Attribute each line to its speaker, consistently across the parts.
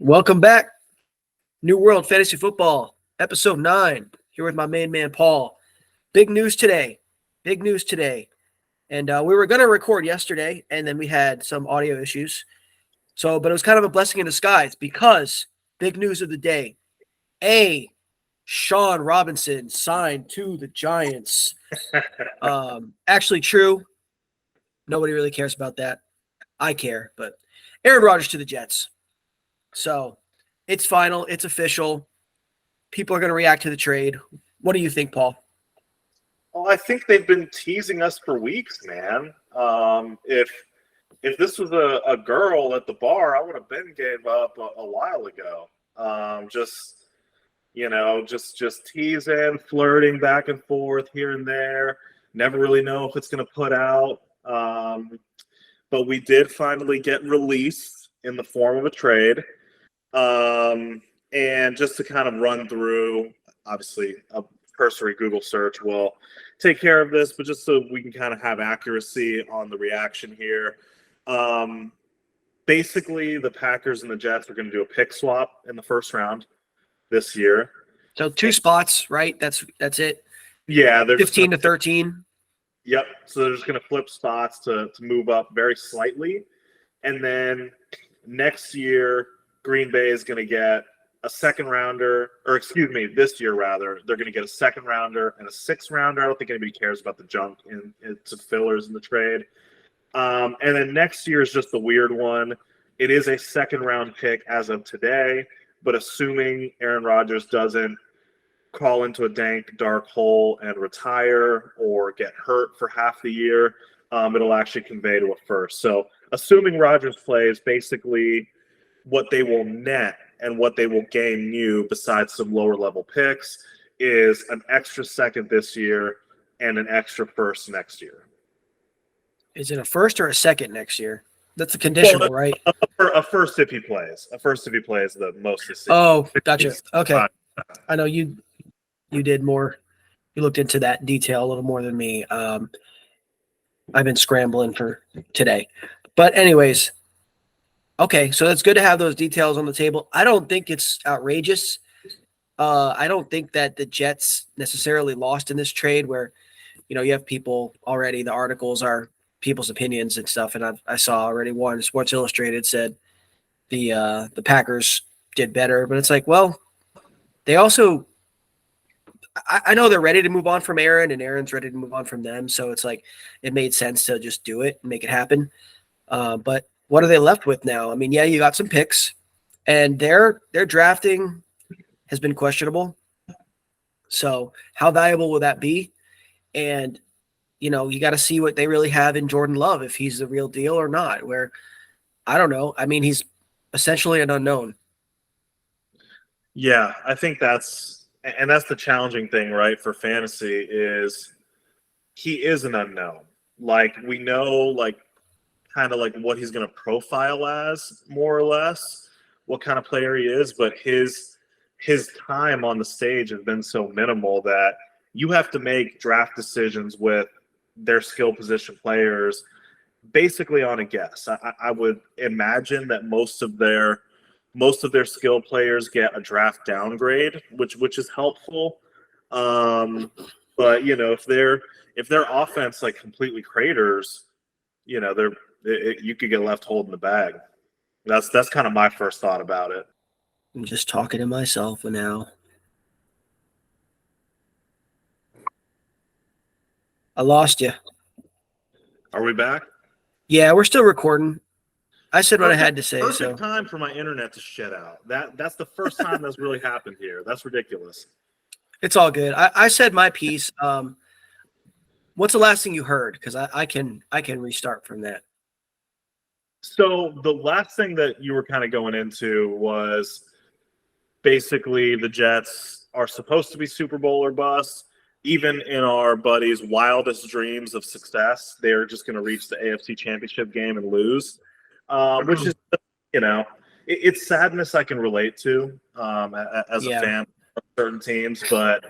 Speaker 1: Welcome back. New World Fantasy Football, episode 9. Here with my main man, Paul. Big news today. And we were going to record yesterday, and then we had some audio issues. But it was kind of a blessing in disguise because big news of the day. Sean Robinson signed to the Giants. Actually true. Nobody really cares about that. I care, but Aaron Rodgers to the Jets. So it's final. It's official. People are going to react to the trade. What do you think, Paul?
Speaker 2: Well, I think they've been teasing us for weeks, man. If this was a girl at the bar, I would have been gave up a while ago. Just teasing, flirting back and forth here and there. Never really know if it's going to put out. But we did finally get released in the form of a trade. And just to kind of run through, obviously, a cursory Google search will take care of this, but just so we can kind of have accuracy on the reaction here. Basically, the Packers and the Jets are going to do a pick swap in the first round this year.
Speaker 1: So 2 spots, right? That's it.
Speaker 2: Yeah, they're
Speaker 1: 15 to 13.
Speaker 2: Yep. So they're just going to flip spots to move up very slightly, and then next year Green Bay is going to get a second rounder, or excuse me, this year rather, they're going to get a second rounder and a 6th rounder. I don't think anybody cares about the junk it's fillers in the trade. And then next year is just the weird one. It is a 2nd round pick as of today, but assuming Aaron Rodgers doesn't crawl into a dank, dark hole and retire or get hurt for half the year, it'll actually convey to a first. So assuming Rodgers plays, basically what they will net and what they will gain new besides some lower level picks is an extra 2nd this year and an extra 1st next year.
Speaker 1: Is it a 1st or a 2nd next year? That's a conditional, right?
Speaker 2: A 1st if he plays. A 1st if he plays the most this season.
Speaker 1: Oh, gotcha. Okay. I know you did more. You looked into that in detail a little more than me. I've been scrambling for today. But anyways, okay, so it's good to have those details on the table. I don't think it's outrageous. I don't think that the Jets necessarily lost in this trade where, you have people already, the articles are people's opinions and stuff, and I saw already one, Sports Illustrated said the Packers did better, but it's like, well, they also – I know they're ready to move on from Aaron, and Aaron's ready to move on from them, so it's like it made sense to just do it and make it happen. But what are they left with now? I mean, yeah, you got some picks, and their drafting has been questionable. So how valuable will that be? And, you got to see what they really have in Jordan Love, if he's the real deal or not, where I don't know. I mean, he's essentially an unknown.
Speaker 2: Yeah, I think that's the challenging thing, right, for fantasy is he is an unknown. Like, we know, kind of what he's going to profile as, more or less, what kind of player he is, but his time on the stage has been so minimal that you have to make draft decisions with their skill position players basically on a guess. I would imagine that most of their skill players get a draft downgrade, which is helpful. But if their offense completely craters, you could get left holding the bag. That's kind of my first thought about it.
Speaker 1: I'm just talking to myself now. I lost you.
Speaker 2: Are we back?
Speaker 1: Yeah, we're still recording. I said what I had to say.
Speaker 2: Perfect time for my internet to shut out. That's the first time that's really happened here. That's ridiculous.
Speaker 1: It's all good. I said my piece. What's the last thing you heard? Because I can restart from that.
Speaker 2: So the last thing that you were kind of going into was basically the Jets are supposed to be Super Bowl or bust. Even in our buddies' wildest dreams of success, they're just going to reach the AFC Championship game and lose, which is, it's sadness I can relate to as a fan of certain teams. But,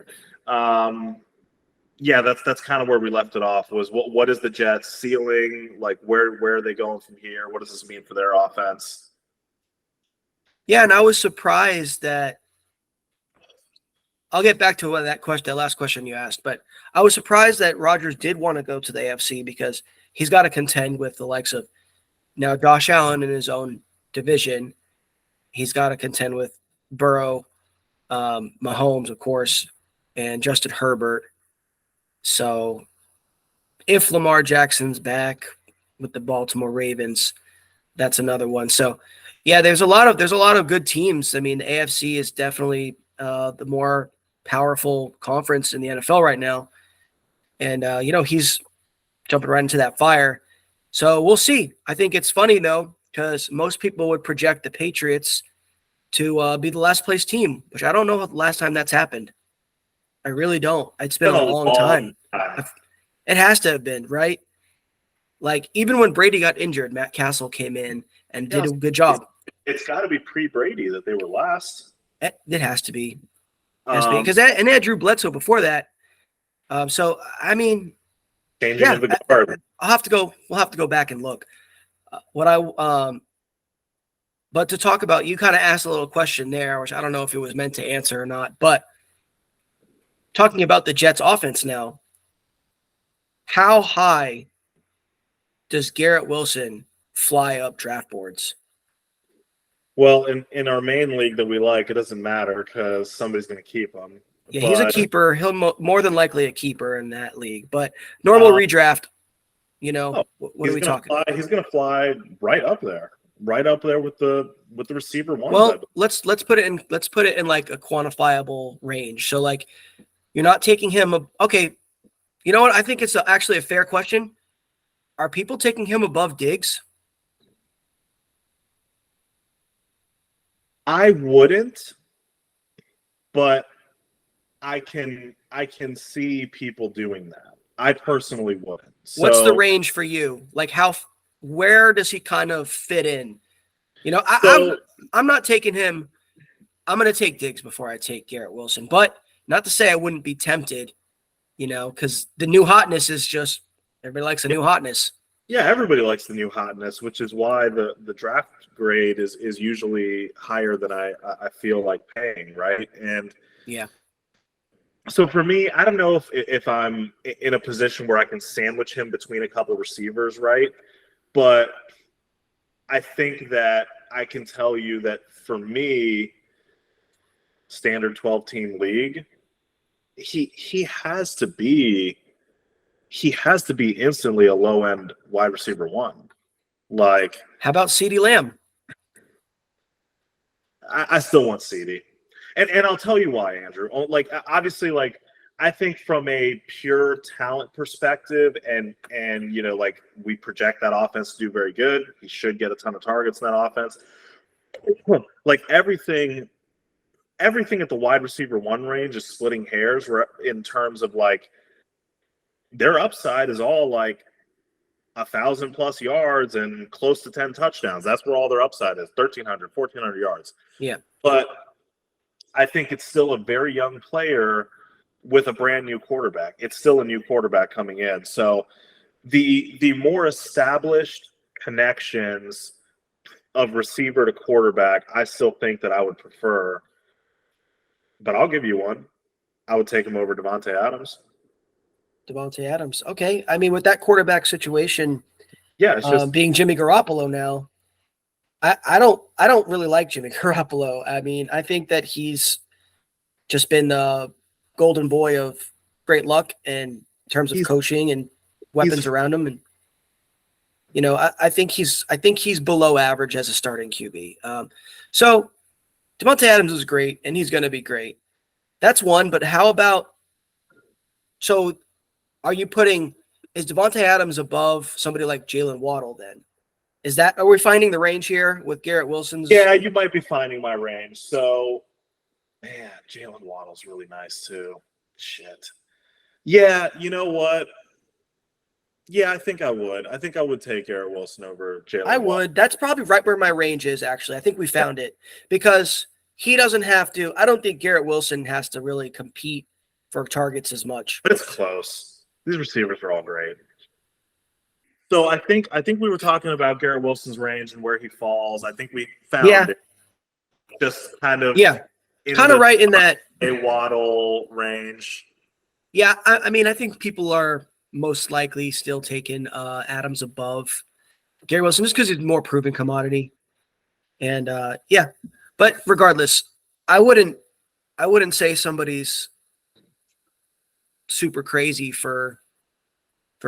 Speaker 2: that's kind of where we left it off was what is the Jets' ceiling? Where are they going from here? What does this mean for their offense?
Speaker 1: Yeah, and I was surprised that I'll get back to that last question you asked, but I was surprised that Rodgers did want to go to the AFC because he's got to contend with the likes of now Josh Allen in his own division. He's got to contend with Burrow, Mahomes, of course, and Justin Herbert. So if Lamar Jackson's back with the Baltimore Ravens, that's another one. So yeah, there's a lot of good teams. I mean, the AFC is definitely the more powerful conference in the NFL right now, and he's jumping right into that fire. So we'll see. I think it's funny though because most people would project the Patriots to be the last place team, which I don't know the last time that's happened. I really don't. It's been a long time. It has to have been, right? Like, even when Brady got injured, Matt Castle came in and did a good job.
Speaker 2: It's got to be pre-Brady that they were last.
Speaker 1: It has to be. Because they had Drew Bledsoe before that. So, I mean,
Speaker 2: changing of the guard.
Speaker 1: We'll have to go back and look. But to talk about, you kind of asked a little question there, which I don't know if it was meant to answer or not, but talking about the Jets offense now, how high does Garrett Wilson fly up draft boards?
Speaker 2: Well, in our main league that we like, it doesn't matter because somebody's going to keep him.
Speaker 1: Yeah, he's a keeper. He'll more than likely a keeper in that league. But normal redraft, what are we talking?
Speaker 2: He's going to fly right up there with the receiver one.
Speaker 1: Well, let's put it in like a quantifiable range. So like, you're not taking him. Okay, you know what? I think it's actually a fair question. Are people taking him above Diggs?
Speaker 2: I wouldn't, but I can see people doing that. I personally wouldn't.
Speaker 1: What's the range for you? Like where does he kind of fit in? I'm not taking him. I'm going to take Diggs before I take Garrett Wilson, but not to say I wouldn't be tempted, because the new hotness is just everybody likes the new hotness.
Speaker 2: Yeah, everybody likes the new hotness, which is why the draft grade is usually higher than I feel like paying, right? And
Speaker 1: yeah.
Speaker 2: So for me, I don't know if I'm in a position where I can sandwich him between a couple of receivers, right? But I think that I can tell you that for me, standard 12-team league, he has to be instantly a low-end wide receiver one. Like,
Speaker 1: how about CeeDee Lamb?
Speaker 2: I still want CeeDee. And I'll tell you why, Andrew. Like, obviously, like, I think from a pure talent perspective and like, we project that offense to do very good. He should get a ton of targets in that offense. Like, everything at the wide receiver one range is splitting hairs in terms of, like, their upside is all like 1,000+ yards and close to 10 touchdowns. That's where all their upside is, 1,300, 1,400 yards.
Speaker 1: Yeah.
Speaker 2: But I think it's still a very young player with a brand new quarterback. It's still a new quarterback coming in. So the more established connections of receiver to quarterback, I still think that I would prefer. But I'll give you one. I would take him over Davante Adams.
Speaker 1: Davante Adams. Okay. I mean, with that quarterback situation,
Speaker 2: yeah, it's just
Speaker 1: being Jimmy Garoppolo now, I don't really like Jimmy Garoppolo. I mean, I think that he's just been the golden boy of great luck in terms of coaching and weapons around him. And, I think he's below average as a starting QB. So Davante Adams is great and he's going to be great. That's one, but how about, so is Davante Adams above somebody like Jalen Waddle then? Are we finding the range here with Garrett Wilson's?
Speaker 2: Yeah, you might be finding my range. So, man, Jalen Waddle's really nice too. Shit. Yeah, you know what? Yeah, I think I would. I think I would take Garrett Wilson over Jalen Waddle.
Speaker 1: Would. That's probably right where my range is, actually. I think we found it because he doesn't have to. I don't think Garrett Wilson has to really compete for targets as much.
Speaker 2: But it's close. These receivers are all great. So I think we were talking about Garrett Wilson's range and where he falls. I think we found it. just kind of
Speaker 1: right in that
Speaker 2: a Waddle range.
Speaker 1: Yeah, I mean, I think people are most likely still taking Adams above Gary Wilson just because he's a more proven commodity. And but regardless, I wouldn't say somebody's super crazy for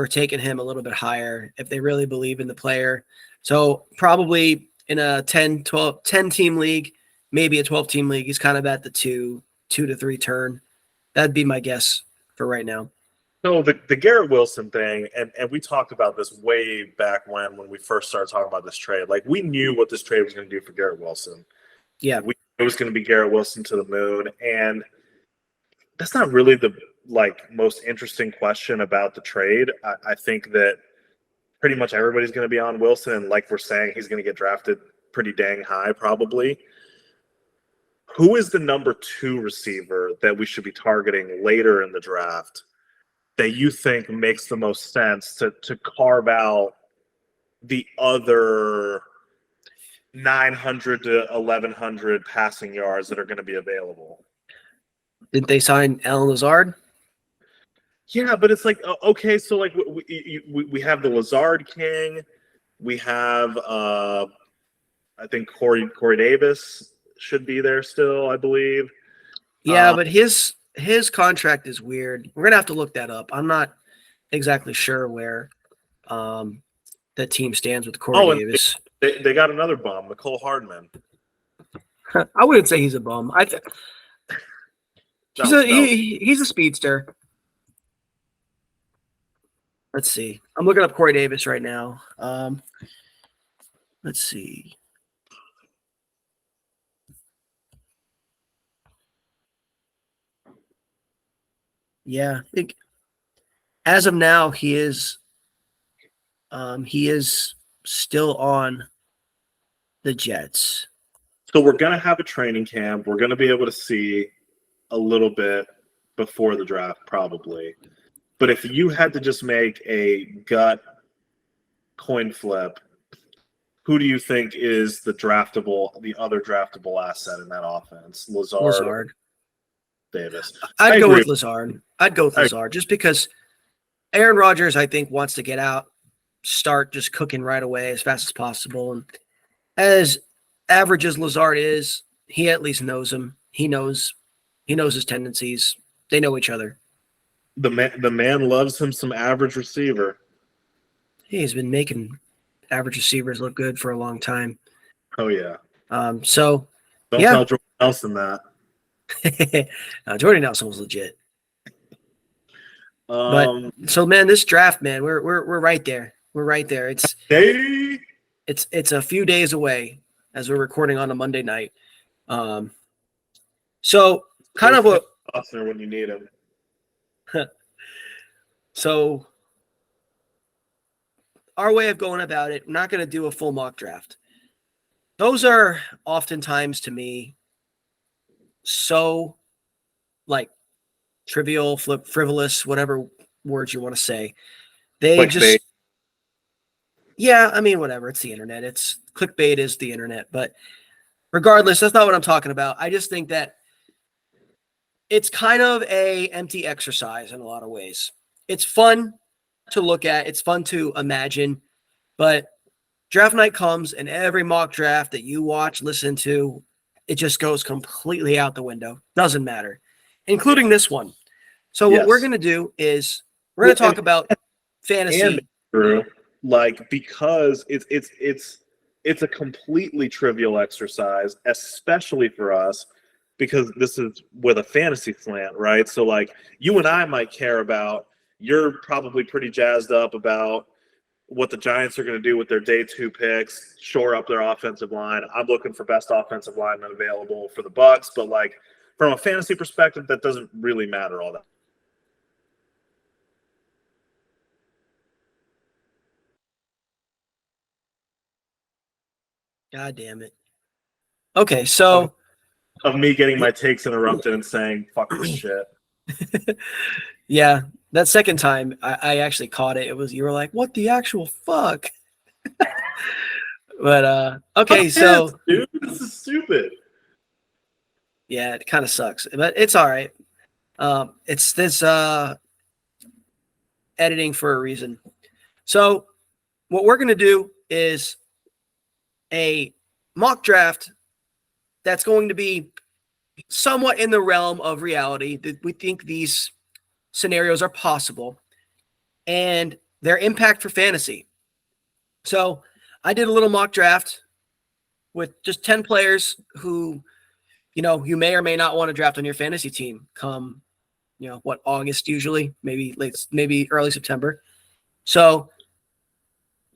Speaker 1: taking him a little bit higher if they really believe in the player. So probably in a 10 team league, maybe a 12 team league, he's kind of at the 2 to 3 turn. That'd be my guess for right now.
Speaker 2: So the Garrett Wilson thing, and we talked about this way back when we first started talking about this trade. Like, we knew what this trade was going to do for Garrett Wilson.
Speaker 1: Yeah.
Speaker 2: It was going to be Garrett Wilson to the moon. And that's not really the most interesting question about the trade. I think that pretty much everybody's going to be on Wilson, and like we're saying, he's going to get drafted pretty dang high probably. Who is the number 2 receiver that we should be targeting later in the draft that you think makes the most sense to carve out the other 900 to 1,100 passing yards that are going to be available?
Speaker 1: Didn't they sign Alan Lazard?
Speaker 2: Yeah, but it's like, okay, so like we have the Lazard King, we have I think Corey Davis should be there still, I believe.
Speaker 1: Yeah, but his contract is weird. We're gonna have to look that up. I'm not exactly sure where that team stands with Corey Davis.
Speaker 2: They got another bum, Mecole Hardman.
Speaker 1: I wouldn't say he's a bum. He's a speedster. Let's see. I'm looking up Corey Davis right now. Let's see. Yeah, I think as of now he is still on the Jets.
Speaker 2: So we're gonna have a training camp. We're gonna be able to see a little bit before the draft, probably. But if you had to just make a gut coin flip, who do you think is the other draftable asset in that offense? Lazard. Davis.
Speaker 1: I'd go with Lazard. Just because Aaron Rodgers, I think, wants to get out, start just cooking right away as fast as possible. And as average as Lazard is, he at least knows him. He knows his tendencies. They know each other.
Speaker 2: The man loves him some average receiver.
Speaker 1: He's been making average receivers look good for a long time.
Speaker 2: Oh yeah.
Speaker 1: So
Speaker 2: don't tell Jordan Nelson that.
Speaker 1: Jordan Nelson was legit. But so man, this draft, man, we're right there. We're right there. It's a few days away as we're recording on a Monday night. So kind of what
Speaker 2: when you need him.
Speaker 1: So our way of going about it, we're not going to do a full mock draft. Those are oftentimes to me so like trivial, frivolous, whatever words you want to say. They
Speaker 2: clickbait.
Speaker 1: Yeah, I mean, whatever. It's the internet. It's clickbait is the internet. But regardless, that's not what I'm talking about. I just think that it's kind of a empty exercise in a lot of ways. It's fun to look at. It's fun to imagine. But draft night comes and every mock draft that you watch, listen to, it just goes completely out the window. Doesn't matter, including this one. So what we're going to do is we're going to talk about fantasy.
Speaker 2: Because it's a completely trivial exercise, especially for us, because this is with a fantasy slant, right? So like you and I might care about, you're probably pretty jazzed up about what the Giants are going to do with their day 2 picks, shore up their offensive line. I'm looking for best offensive lineman available for the Bucs, but like from a fantasy perspective, that doesn't really matter all that.
Speaker 1: God damn it. Okay, so
Speaker 2: of me getting my takes interrupted and saying fuck this shit.
Speaker 1: Yeah, that second time I actually caught it. It was, you were like, what the actual fuck? But okay, so
Speaker 2: dude, this is stupid.
Speaker 1: Yeah, it kind of sucks, but it's all right. It's this editing for a reason. So what we're going to do is a mock draft that's going to be somewhat in the realm of reality. We think these scenarios are possible and their impact for fantasy. So I did a little mock draft with just 10 players who, you may or may not want to draft on your fantasy team come, August usually, maybe early September. So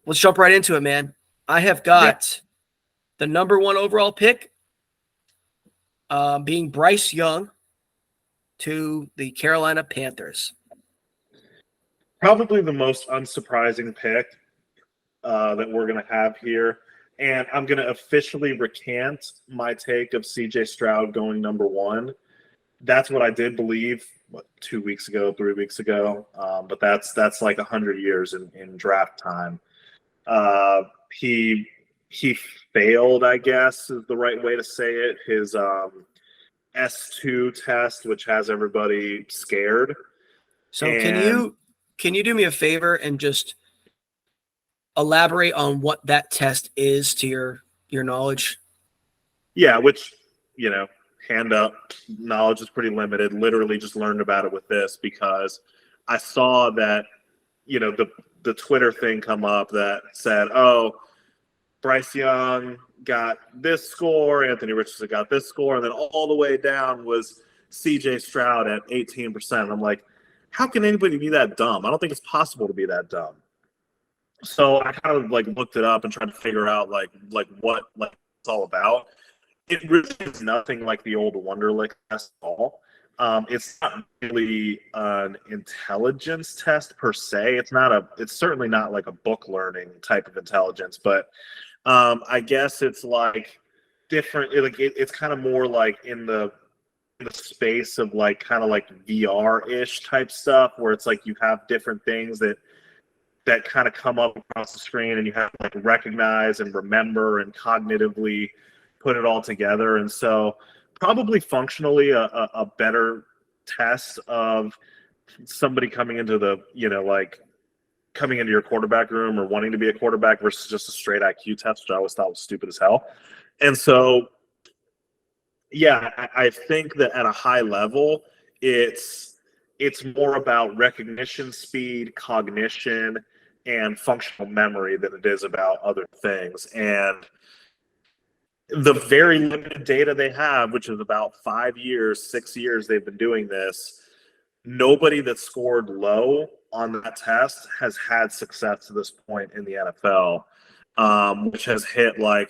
Speaker 1: let's jump right into it, man. I have got the number 1 overall pick being Bryce Young to the Carolina Panthers.
Speaker 2: Probably the most unsurprising pick that we're going to have here. And I'm going to officially recant my take of CJ Stroud going number 1. That's what I did believe 2 weeks ago, 3 weeks ago. But that's like 100 years in draft time. He failed, I guess is the right way to say it. His S2 test, which has everybody scared.
Speaker 1: So can you do me a favor and just elaborate on what that test is to your knowledge?
Speaker 2: Yeah, which, hand up, knowledge is pretty limited. Literally just learned about it with this because I saw that, the Twitter thing come up that said, oh, Bryce Young got this score, Anthony Richardson got this score, and then all the way down was CJ Stroud at 18%. I'm like, how can anybody be that dumb? I don't think it's possible to be that dumb. So I kind of looked it up and tried to figure out what it's all about. It really is nothing like the old Wonderlic test at all. It's not really an intelligence test per se. It's certainly not like a book learning type of intelligence, but I guess it's different. It's kind of more like in the space of kind of VR-ish type stuff, where it's you have different things that kind of come up across the screen, and you have to recognize and remember and cognitively put it all together. And so probably functionally a better test of somebody coming into coming into your quarterback room or wanting to be a quarterback versus just a straight IQ test, which I always thought was stupid as hell. And so, yeah, I think that at a high level, it's more about recognition speed, cognition, and functional memory than it is about other things. And the very limited data they have, which is about 5 years, 6 years they've been doing this, nobody that scored low on that test has had success to this point in the NFL, which has hit red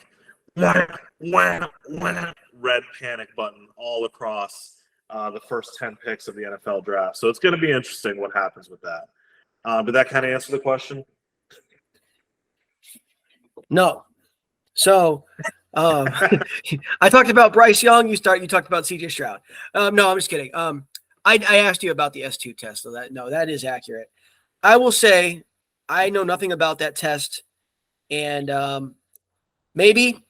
Speaker 2: panic button all across the first 10 picks of the NFL draft. So it's going to be interesting what happens with that. Did that kind of answer the question?
Speaker 1: No. So I talked about Bryce Young. You talked about CJ Stroud. No, I'm just kidding. I asked you about the S2 test, so that is accurate. I will say I know nothing about that test, and maybe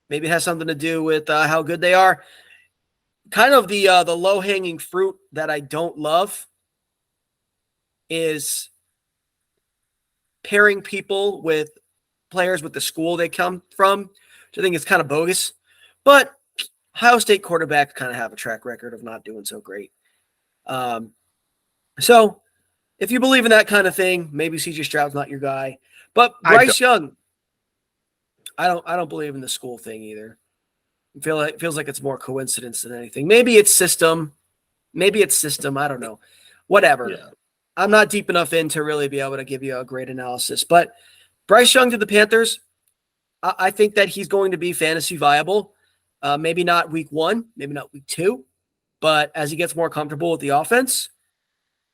Speaker 1: it has something to do with how good they are. Kind of the low-hanging fruit that I don't love is pairing people with players with the school they come from, which I think is kind of bogus. But Ohio State quarterbacks kind of have a track record of not doing so great. So if you believe in that kind of thing, maybe CJ Stroud's not your guy. But Bryce Young, I don't believe in the school thing either. It feels like it's more coincidence than anything. Maybe it's system. I don't know. Whatever. Yeah. I'm not deep enough in to really be able to give you a great analysis. But Bryce Young to the Panthers, I think that he's going to be fantasy viable. Maybe not week 1, maybe not week 2. But as he gets more comfortable with the offense,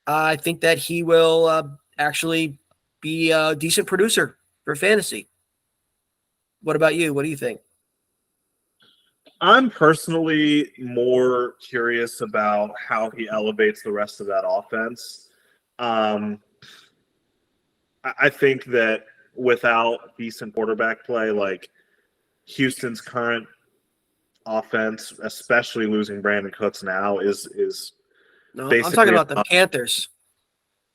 Speaker 1: I think that he will actually be a decent producer for fantasy. What about you? What do you think?
Speaker 2: I'm personally more curious about how he elevates the rest of that offense. I think that without decent quarterback play, Houston's current offense, especially losing Brandon Cooks now, is
Speaker 1: No, I'm
Speaker 2: basically.
Speaker 1: talking about the Panthers.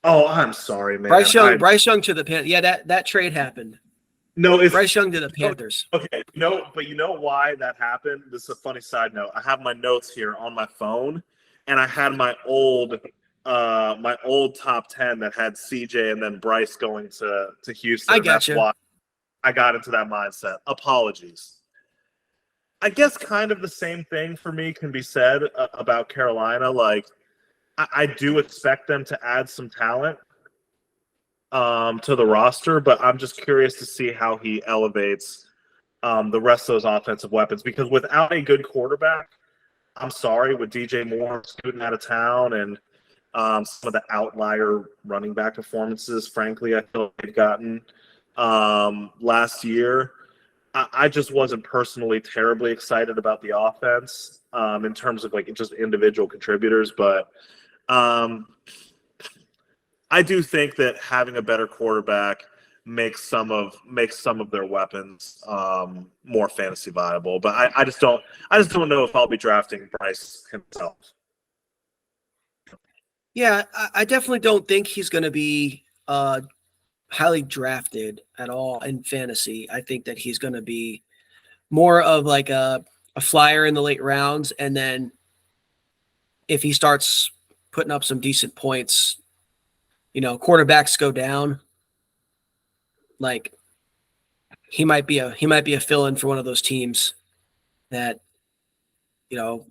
Speaker 2: Oh, I'm sorry, man.
Speaker 1: Bryce Young to the Panthers. Yeah, that trade happened.
Speaker 2: No, it's
Speaker 1: Bryce Young to the Panthers.
Speaker 2: okay. But you know why that happened? This is a funny side note. I have my notes here on my phone, and I had my old top 10 that had CJ and then Bryce going to Houston.
Speaker 1: I got
Speaker 2: That's
Speaker 1: you.
Speaker 2: why I got into that mindset. Apologies. I guess kind of the same thing for me can be said about Carolina. Like, I do expect them to add some talent to the roster, but I'm just curious to see how he elevates the rest of those offensive weapons. Because without a good quarterback, I'm sorry, with DJ Moore scooting out of town and some of the outlier running back performances, frankly, I feel they've gotten last year. I just wasn't personally terribly excited about the offense in terms of like just individual contributors, but I do think that having a better quarterback makes some of their weapons more fantasy viable. But I just don't know if I'll be drafting Bryce himself.
Speaker 1: Yeah, I definitely don't think he's going to be highly drafted at all in fantasy. I think that he's going to be more of like a flyer in the late rounds, and then if he starts putting up some decent points, quarterbacks go down. Like he might be a fill-in for one of those teams that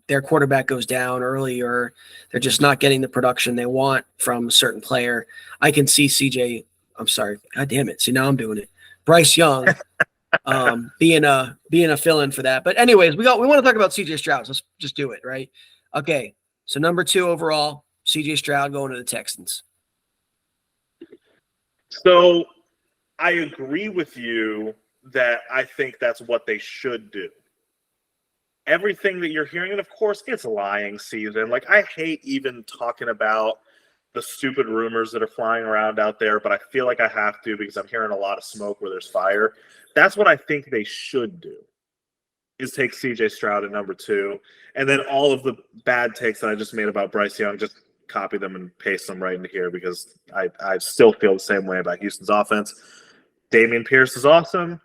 Speaker 1: their quarterback goes down early, or they're just not getting the production they want from a certain player. I can see CJ. I'm sorry. God damn it. See, now I'm doing it. Bryce Young being a fill-in for that. But anyways, we want to talk about CJ Stroud. Let's just do it, right? Okay. So number 2 overall, CJ Stroud going to the Texans.
Speaker 2: So I agree with you that I think that's what they should do. Everything that you're hearing, and of course it's lying season. Like, I hate even talking about the stupid rumors that are flying around out there, but I feel like I have to because I'm hearing a lot of smoke where there's fire. That's what I think they should do, is take CJ Stroud at number 2. And then all of the bad takes that I just made about Bryce Young, just copy them and paste them right into here, because I still feel the same way about Houston's offense. Dameon Pierce is awesome.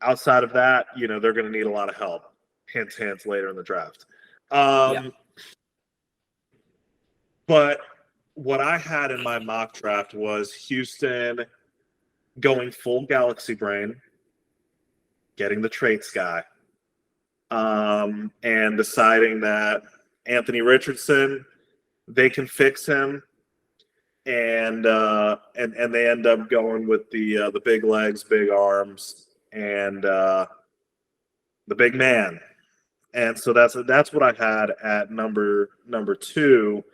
Speaker 2: Outside of that, they're going to need a lot of help. Hint, hint, later in the draft.
Speaker 1: Yeah.
Speaker 2: But what I had in my mock draft was Houston going full galaxy brain, getting the traits guy, and deciding that Anthony Richardson, they can fix him, and they end up going with the big legs, big arms, and the big man. And so that's what I had at number 2.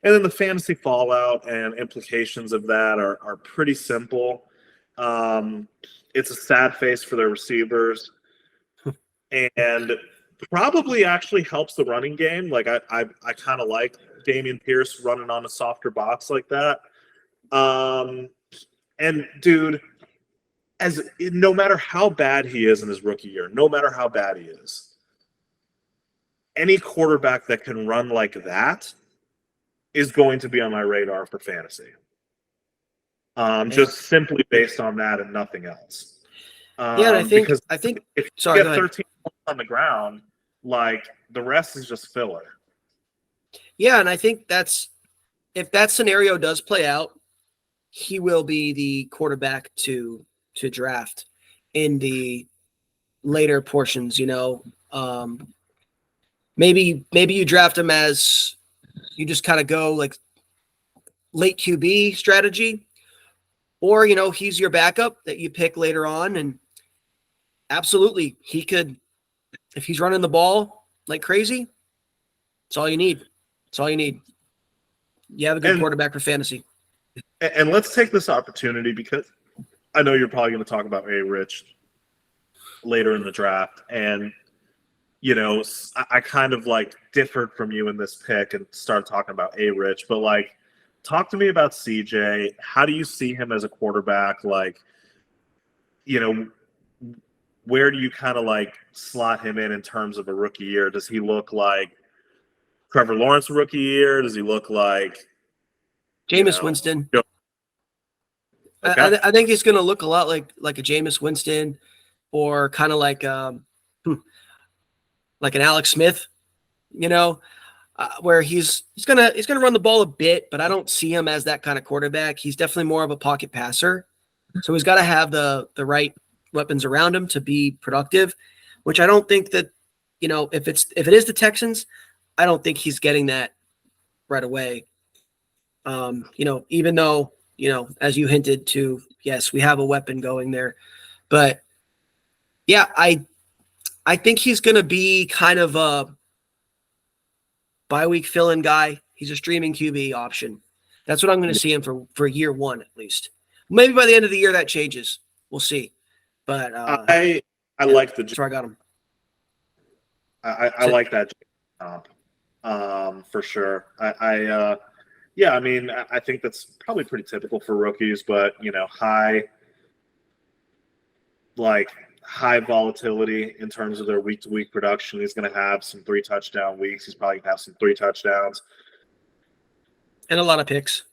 Speaker 2: And then the fantasy fallout and implications of that are pretty simple. It's a sad face for their receivers, and probably actually helps the running game. Like, I kind of like Dameon Pierce running on a softer box like that. And dude, no matter how bad he is in his rookie year, no matter how bad he is, any quarterback that can run like that is going to be on my radar for fantasy. Just simply based on that and nothing else.
Speaker 1: And I think
Speaker 2: if you
Speaker 1: sorry,
Speaker 2: get 13 points on the ground, like, the rest is just filler.
Speaker 1: Yeah, and I think if that scenario does play out, he will be the quarterback to draft in the later portions. Maybe you draft him as you just kind of go like late QB strategy, or he's your backup that you pick later on, and absolutely he could, if he's running the ball like crazy, it's all you need. It's all you need. You have a good quarterback for fantasy.
Speaker 2: And let's take this opportunity, because I know you're probably going to talk about A-Rich later in the draft. And, I kind of like differed from you in this pick and started talking about A-Rich. But, like, talk to me about CJ. How do you see him as a quarterback? Like, where do you kind of like slot him in terms of a rookie year? Does he look like Trevor Lawrence rookie year? Does he look like
Speaker 1: Jameis Winston?
Speaker 2: Okay.
Speaker 1: I think he's going to look a lot like a Jameis Winston, or kind of like an Alex Smith, where he's gonna run the ball a bit, but I don't see him as that kind of quarterback. He's definitely more of a pocket passer, so he's got to have the right weapons around him to be productive, which I don't think that if it is the Texans, I don't think he's getting that right away. Even though as you hinted to, yes, we have a weapon going there, but yeah, I think he's going to be kind of a bye-week fill-in guy. He's a streaming QB option. That's what I'm going to see him for year one, at least. Maybe by the end of the year that changes. We'll see. But
Speaker 2: I like the.
Speaker 1: That's where I got him.
Speaker 2: I like that for sure. I mean, I think that's probably pretty typical for rookies, but high volatility in terms of their week-to-week production. He's going to have some 3-touchdown weeks. He's probably going to have some 3 touchdowns
Speaker 1: and a lot of picks.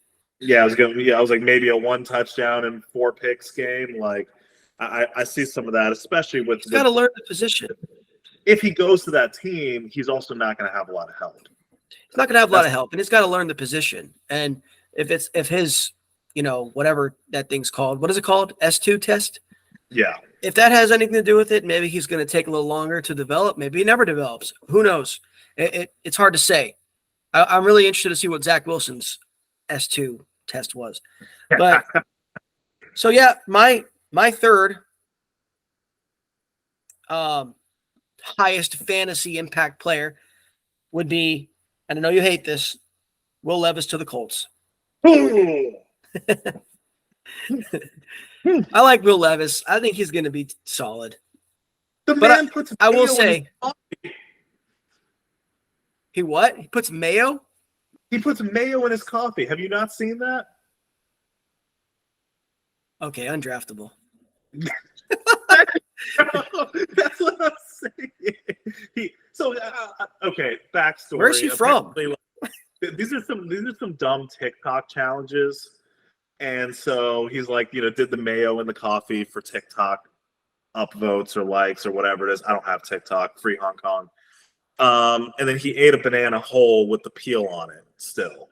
Speaker 2: Yeah, I was like maybe a 1 touchdown and 4 picks game. Like I see some of that, especially with.
Speaker 1: He's got to learn the position.
Speaker 2: If he goes to that team, he's also not going to have a lot of help.
Speaker 1: He's not going to have a lot of help, and he's got to learn the position. And if his, whatever that thing's called, what is it called? S2 test?
Speaker 2: Yeah.
Speaker 1: If that has anything to do with it, maybe he's going to take a little longer to develop. Maybe he never develops. Who knows? It's hard to say. I'm really interested to see what Zach Wilson's S2 test was. But so yeah, my third highest fantasy impact player would be, and I know you hate this, Will Levis to the Colts. I like Will Levis. I think he's going to be solid. I will say, he what? He puts mayo?
Speaker 2: He puts mayo in his coffee. Have you not seen that?
Speaker 1: Okay, undraftable.
Speaker 2: That's what I'm saying. Okay, backstory.
Speaker 1: Where's he from?
Speaker 2: These are some dumb TikTok challenges. And so he's like, did the mayo in the coffee for TikTok upvotes or likes or whatever it is. I don't have TikTok, free Hong Kong. And then he ate a banana whole with the peel on it still.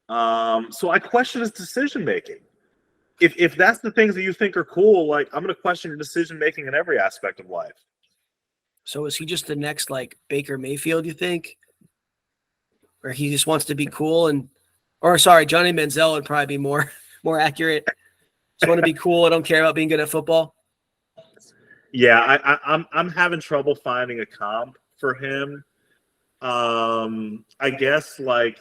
Speaker 2: So I question his decision making. If that's the things that you think are cool, like I'm going to question your decision making in every aspect of life.
Speaker 1: So is he just the next like Baker Mayfield, you think? Or he just wants to be cool Johnny Manziel would probably be more accurate. Just want to be cool. I don't care about being good at football.
Speaker 2: Yeah, I'm having trouble finding a comp for him. I guess like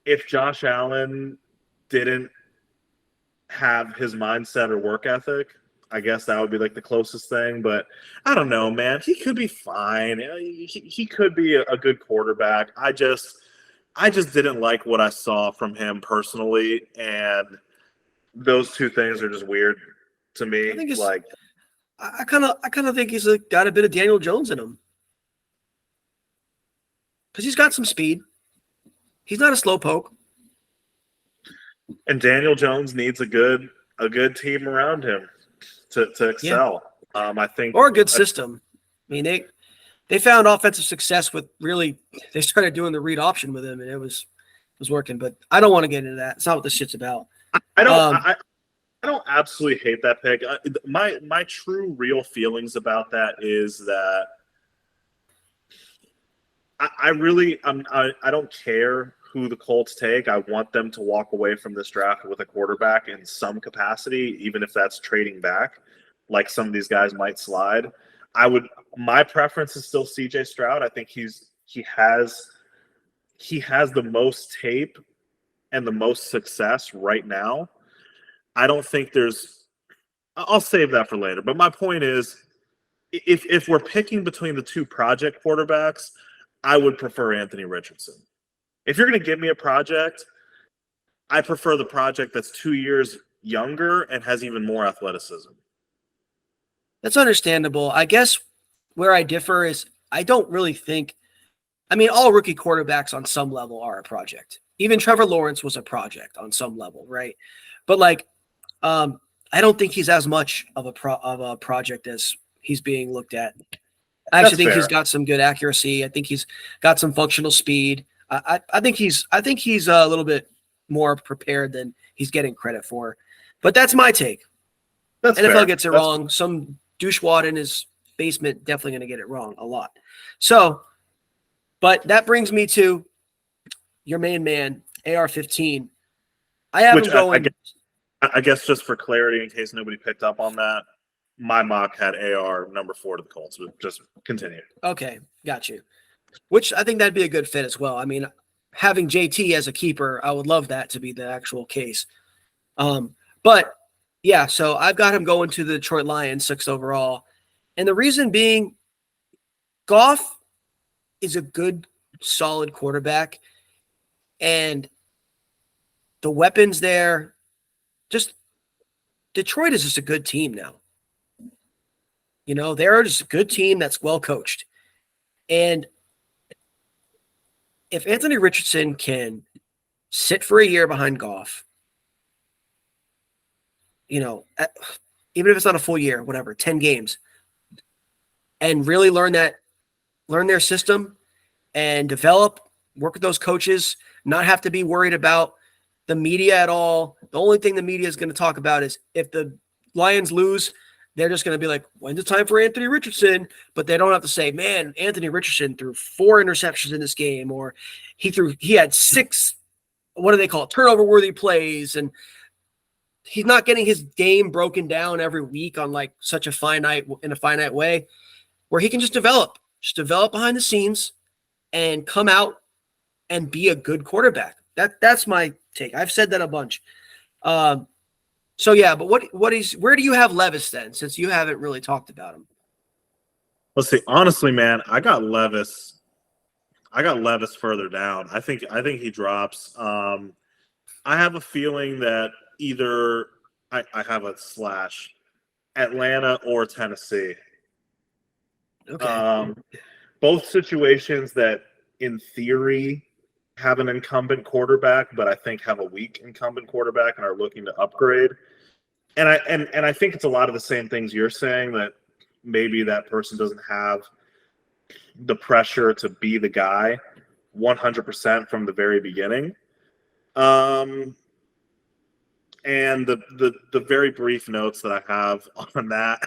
Speaker 2: if Josh Allen didn't have his mindset or work ethic, I guess that would be like the closest thing. But I don't know, man. He could be fine. He could be a good quarterback. I just didn't like what I saw from him personally, and those two things are just weird to me.
Speaker 1: I kind of think he's got a bit of Daniel Jones in him because he's got some speed. He's not a slowpoke.
Speaker 2: And Daniel Jones needs a good team around him to excel. Yeah. I think,
Speaker 1: or a good system. I mean, they found offensive success with they started doing the read option with him, and it was working. But I don't want to get into that. It's not what this shit's about.
Speaker 2: I don't absolutely hate that pick. My true real feelings about that is that I don't care who the Colts take. I want them to walk away from this draft with a quarterback in some capacity, even if that's trading back, like some of these guys might slide. My preference is still CJ Stroud. I think he has the most tape and the most success right now. I don't think I'll save that for later. But my point is, if we're picking between the two project quarterbacks, I would prefer Anthony Richardson. If you're going to give me a project, I prefer the project that's 2 years younger and has even more athleticism.
Speaker 1: That's understandable. I guess where I differ is I don't really think. I mean, all rookie quarterbacks on some level are a project. Even Trevor Lawrence was a project on some level, right? But like, I don't think he's as much of a project as he's being looked at. I actually
Speaker 2: That's
Speaker 1: think
Speaker 2: fair.
Speaker 1: he's got some good accuracy. I think he's got some functional speed. I think he's a little bit more prepared than he's getting credit for. But that's my take.
Speaker 2: That's
Speaker 1: NFL
Speaker 2: fair.
Speaker 1: gets it
Speaker 2: That's
Speaker 1: wrong. Some douchewad in his basement definitely going to get it wrong a lot. So, but that brings me to your main man, AR-15. I have
Speaker 2: Which
Speaker 1: him going.
Speaker 2: I guess just for clarity, in case nobody picked up on that, my mock had AR number 4 to the Colts. But just continue.
Speaker 1: Okay, got you. Which I think that'd be a good fit as well. I mean, having JT as a keeper, I would love that to be the actual case. But yeah, so I've got him going to the Detroit Lions, 6th overall. And the reason being, Goff is a good, solid quarterback. And the weapons there, just Detroit is just a good team now. You know, they're just a good team that's well coached. And if Anthony Richardson can sit for a year behind Goff, you know, even if it's not a full year, whatever, 10 games, and really learn their system and develop, work with those coaches, not have to be worried about the media at all. The only thing the media is going to talk about is if the Lions lose, they're just going to be like, when's it time for Anthony Richardson? But they don't have to say, man, Anthony Richardson threw 4 interceptions in this game, or he had 6, what do they call it, turnover-worthy plays, and he's not getting his game broken down every week on like such a finite way where he can just develop behind the scenes and come out and be a good quarterback. That's my take. I've said that a bunch. So yeah, but where do you have Levis then, since you haven't really talked about him?
Speaker 2: Let's see. Honestly, man, I got Levis further down. I think he drops. I have a feeling that either I have a slash Atlanta or Tennessee.
Speaker 1: Okay.
Speaker 2: Both situations that in theory have an incumbent quarterback, but I think have a weak incumbent quarterback and are looking to upgrade. And I think it's a lot of the same things you're saying, that maybe that person doesn't have the pressure to be the guy 100% from the very beginning. And the very brief notes that I have on that,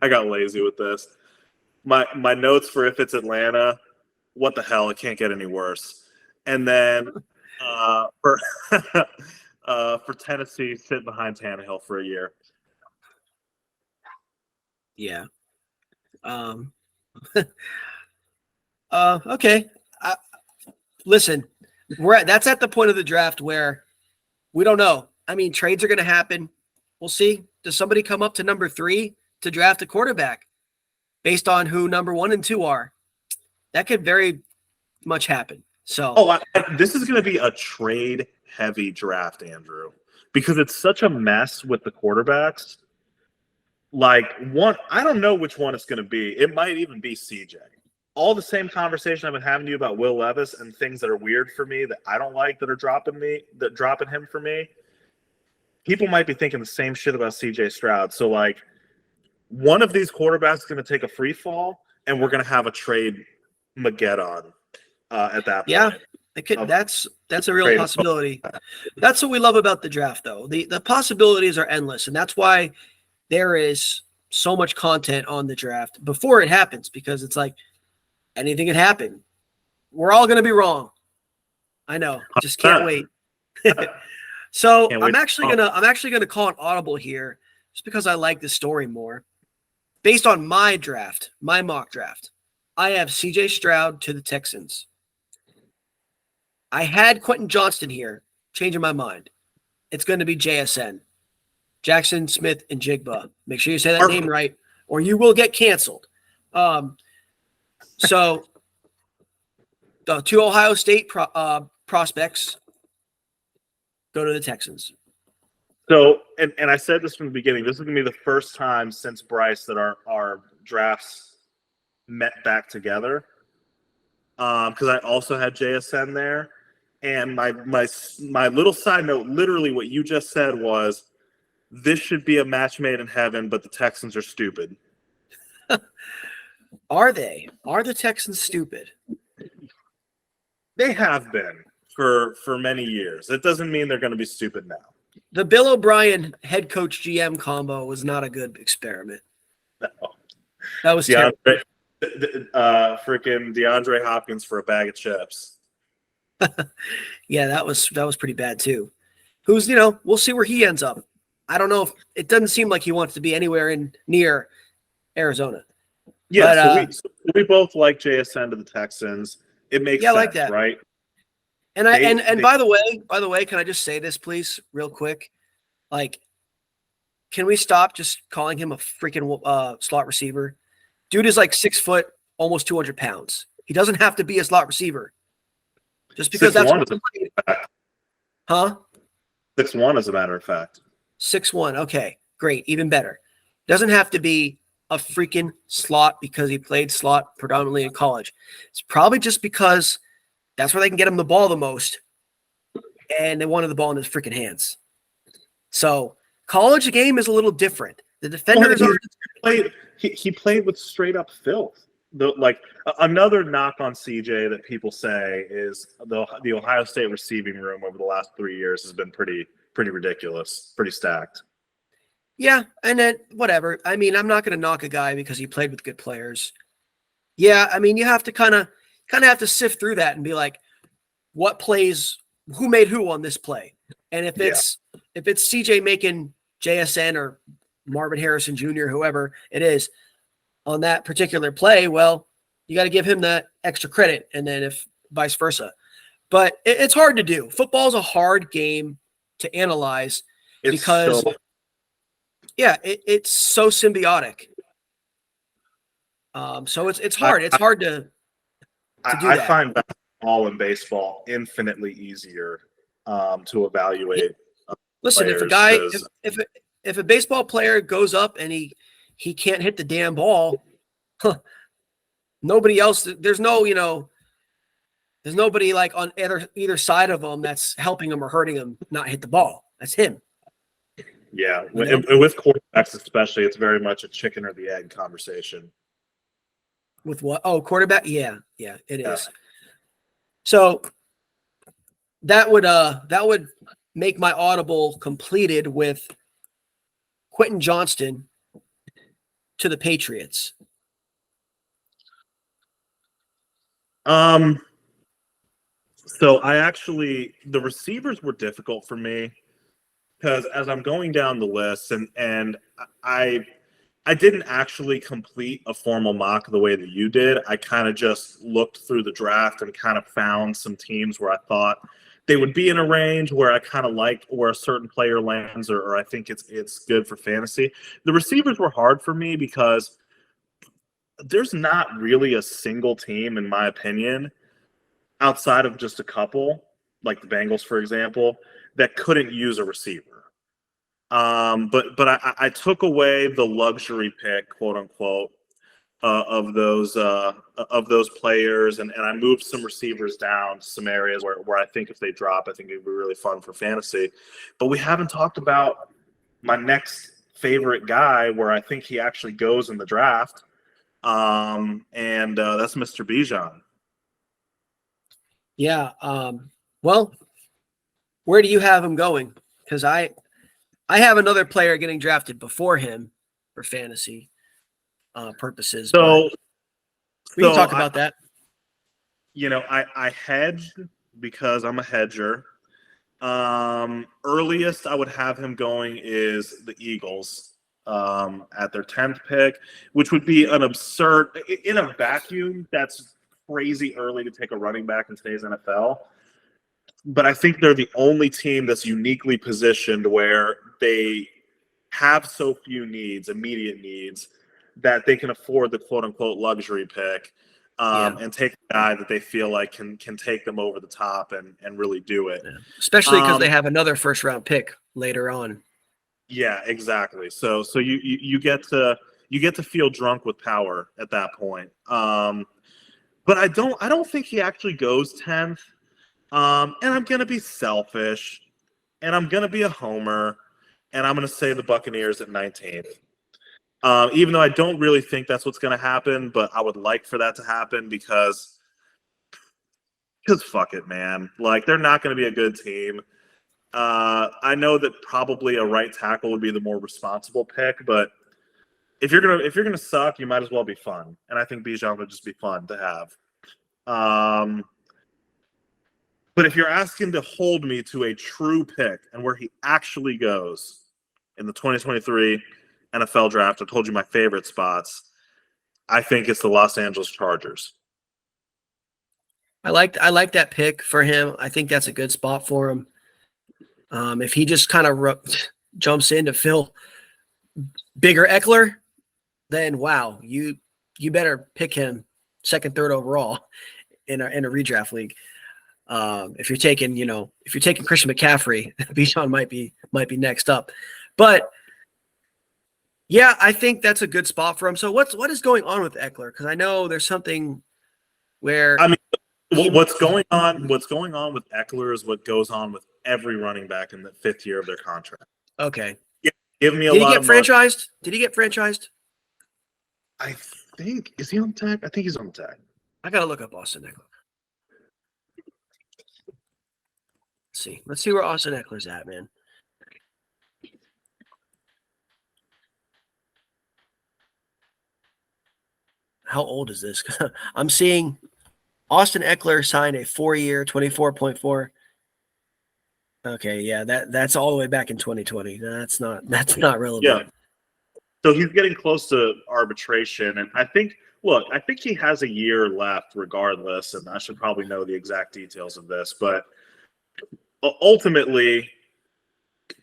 Speaker 2: I got lazy with this. My notes for if it's Atlanta, what the hell? It can't get any worse. And then for Tennessee, sit behind Tannehill for a year.
Speaker 1: Yeah. Okay. Listen, that's at the point of the draft where we don't know. I mean, trades are going to happen. We'll see. Does somebody come up to number 3 to draft a quarterback based on who number 1 and 2 are? That could very much happen. So,
Speaker 2: this is going to be a trade-heavy draft, Andrew, because it's such a mess with the quarterbacks. Like, I don't know which one it's going to be. It might even be CJ. All the same conversation I've been having to you about Will Levis and things that are weird for me that I don't like that are dropping him for me. People might be thinking the same shit about CJ Stroud. So, like, one of these quarterbacks is going to take a free fall, and we're going to have a trade Mageddon at that point.
Speaker 1: Yeah, that's a real possibility. That's what we love about the draft, though. The possibilities are endless, and that's why there is so much content on the draft before it happens, because it's like anything can happen. We're all going to be wrong. I know. Just can't wait. So I'm actually gonna call an audible here, just because I like this story more. Based on my mock draft, I have CJ Stroud to the Texans. I had Quentin Johnston here, changing my mind. It's going to be JSN, Jackson Smith-Njigba. Make sure you say that name right, or you will get canceled. So the 2 Ohio State prospects go to the Texans.
Speaker 2: So, and I said this from the beginning, this is going to be the first time since Bryce that our drafts met back together. Because I also had JSN there. And my little side note, literally what you just said was, this should be a match made in heaven, but the Texans are stupid.
Speaker 1: Are they? Are the Texans stupid?
Speaker 2: They have been for many years. It doesn't mean they're going to be stupid now.
Speaker 1: The Bill O'Brien head coach GM combo was not a good experiment.
Speaker 2: No.
Speaker 1: That was terrible.
Speaker 2: Freaking DeAndre Hopkins for a bag of chips.
Speaker 1: Yeah, that was pretty bad too. Who's, we'll see where he ends up. I don't know if it doesn't seem like he wants to be anywhere near Arizona.
Speaker 2: Yeah, so we both like JSN to the Texans. It makes sense,
Speaker 1: like that.
Speaker 2: Right?
Speaker 1: And by the way, can I just say this, please, real quick? Like, can we stop just calling him a freaking slot receiver? Dude is like 6 foot, almost 200 pounds. He doesn't have to be a slot receiver. Just because that's what huh?
Speaker 2: 6'1", as a matter of fact.
Speaker 1: 6'1". Okay, great, even better. Doesn't have to be a freaking slot because he played slot predominantly in college. It's probably just because that's where they can get him the ball the most, and they wanted the ball in his freaking hands. So college game is a little different. The defenders
Speaker 2: he played with straight up filth. Another knock on CJ that people say is the Ohio State receiving room over the last 3 years has been pretty ridiculous, pretty stacked.
Speaker 1: Yeah, and then whatever. I mean, I'm not going to knock a guy because he played with good players. Yeah, I mean, you have to kind of have to sift through that and be like, what plays, who made who on this play? And if it's CJ making JSN or Marvin Harrison Jr., whoever it is, on that particular play, well, you got to give him that extra credit, and then if vice versa. But it's hard to do. Football is a hard game to analyze because it's so symbiotic. So it's hard. It's hard to do that.
Speaker 2: I find basketball and baseball infinitely easier to evaluate.
Speaker 1: Listen, if a guy, if a baseball player goes up and he can't hit the damn ball, nobody else. There's nobody like on either side of him that's helping him or hurting him not hit the ball. That's him.
Speaker 2: Yeah, with quarterbacks especially, it's very much a chicken or the egg conversation.
Speaker 1: With what? Oh, quarterback? Yeah, it is. So that would make my audible completed with Quentin Johnston to the Patriots.
Speaker 2: So the receivers were difficult for me because as I'm going down the list and I didn't actually complete a formal mock the way that you did. I kind of just looked through the draft and kind of found some teams where I thought they would be in a range where I kind of like where a certain player lands or I think it's good for fantasy. The receivers were hard for me because there's not really a single team, in my opinion, outside of just a couple, like the Bengals, for example, that couldn't use a receiver. But I took away the luxury pick, quote unquote, of those players, and I moved some receivers down to some areas where I think if they drop, I think it'd be really fun for fantasy. But we haven't talked about my next favorite guy, where I think he actually goes in the draft, and that's Mr. Bijan.
Speaker 1: Yeah. Well, where do you have him going? Because I have another player getting drafted before him for fantasy purposes.
Speaker 2: So
Speaker 1: we can talk about that.
Speaker 2: I hedged because I'm a hedger. Earliest I would have him going is the Eagles at their 10th pick, which would be an absurd – in a vacuum, that's crazy early to take a running back in today's NFL. But I think they're the only team that's uniquely positioned where they have so few needs, immediate needs, that they can afford the quote-unquote luxury pick and take a guy that they feel like can take them over the top and really do it.
Speaker 1: Yeah. Especially because they have another first-round pick later on.
Speaker 2: Yeah, exactly. So you get to feel drunk with power at that point. But I don't think he actually goes 10th. And I'm gonna be selfish, and I'm gonna be a homer, and I'm gonna say the Buccaneers at 19th. Even though I don't really think that's what's gonna happen, but I would like for that to happen because fuck it, man. Like they're not gonna be a good team. I know that probably a right tackle would be the more responsible pick, but if you're gonna suck, you might as well be fun. And I think Bijan would just be fun to have. But if you're asking to hold me to a true pick and where he actually goes in the 2023 NFL draft, I told you my favorite spots. I think it's the Los Angeles Chargers.
Speaker 1: I like that pick for him. I think that's a good spot for him. If he just kind of jumps in to fill bigger Eckler, then wow, you better pick him second, third overall in a redraft league. If you're taking Christian McCaffrey, Bijan might be next up. But yeah, I think that's a good spot for him. So what is going on with Eckler? Because I know there's something where
Speaker 2: what's going on with Eckler is what goes on with every running back in the 5th year of their contract.
Speaker 1: Okay.
Speaker 2: Give me a
Speaker 1: Did
Speaker 2: lot
Speaker 1: he get
Speaker 2: of money.
Speaker 1: franchised? Did he get franchised?
Speaker 2: I think is he on tag? I think he's on tag.
Speaker 1: I gotta look up Austin Eckler. Let's see where Austin Eckler's at, man. How old is this? I'm seeing Austin Eckler signed a 4-year, 24.4. Okay, yeah, that's all the way back in 2020. That's not relevant.
Speaker 2: Yeah. So he's getting close to arbitration, and I think he has a year left regardless, and I should probably know the exact details of this, but ultimately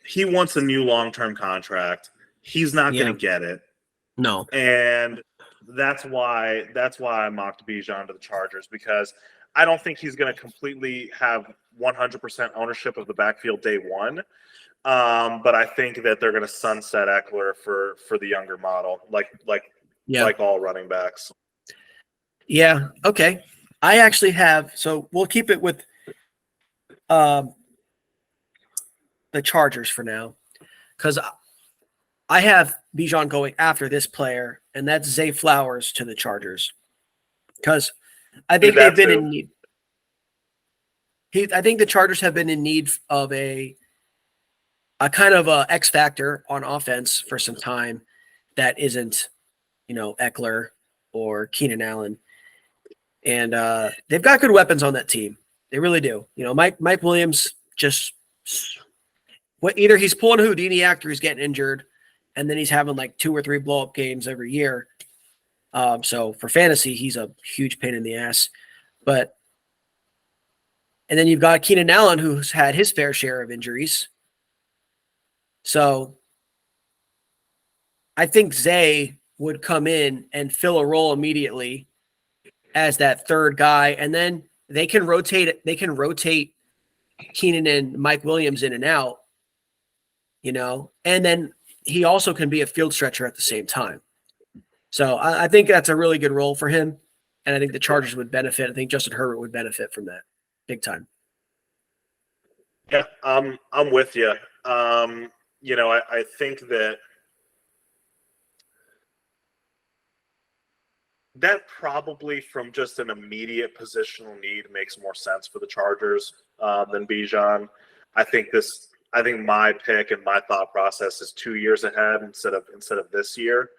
Speaker 2: he wants a new long-term contract. He's not going to get it.
Speaker 1: No.
Speaker 2: And that's why I mocked Bijan to the Chargers, because I don't think he's going to completely have 100% ownership of the backfield day one. But I think that they're going to sunset Eckler for the younger model, like all running backs.
Speaker 1: Yeah. Okay. I actually have. So we'll keep it with the Chargers for now, because I have Bijan going after this player, and that's Zay Flowers to the Chargers, because I think they've been in need. I think the Chargers have been in need of a kind of a X factor on offense for some time that isn't, Eckler or Keenan Allen. And they've got good weapons on that team. They really do. Mike Williams just either he's pulling a Houdini act or he's getting injured, and then he's having like 2 or 3 blow-up games every year. So for fantasy, he's a huge pain in the ass. And then you've got Keenan Allen, who's had his fair share of injuries. So I think Zay would come in and fill a role immediately as that third guy, and then they can rotate Keenan and Mike Williams in and out, and then he also can be a field stretcher at the same time. So I think that's a really good role for him, and I think the Chargers would benefit. I think Justin Herbert would benefit from that big time.
Speaker 2: Yeah, I'm with you. I think that probably from just an immediate positional need makes more sense for the Chargers than Bijan. I think my pick and my thought process is 2 years ahead instead of this year.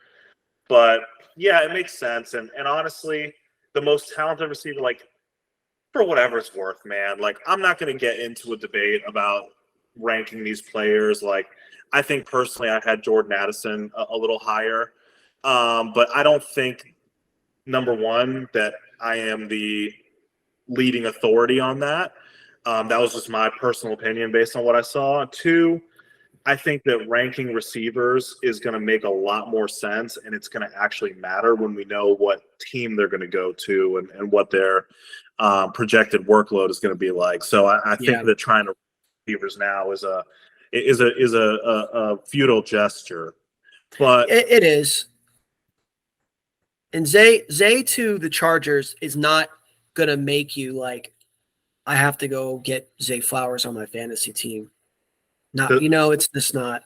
Speaker 2: But yeah, it makes sense. And honestly, the most talented receiver, like, for whatever it's worth, man, like, I'm not going to get into a debate about ranking these players. Like, I think personally I had Jordan Addison a little higher. But I don't think, number one, that I am the leading authority on that. That was just my personal opinion based on what I saw. 2, I think that ranking receivers is going to make a lot more sense, and it's going to actually matter when we know what team they're going to go to and what their projected workload is going to be like. So I think that trying to receivers now is is a futile gesture. But
Speaker 1: it is. And Zay to the Chargers is not gonna make you like, I have to go get Zay Flowers on my fantasy team. Not, it's just not.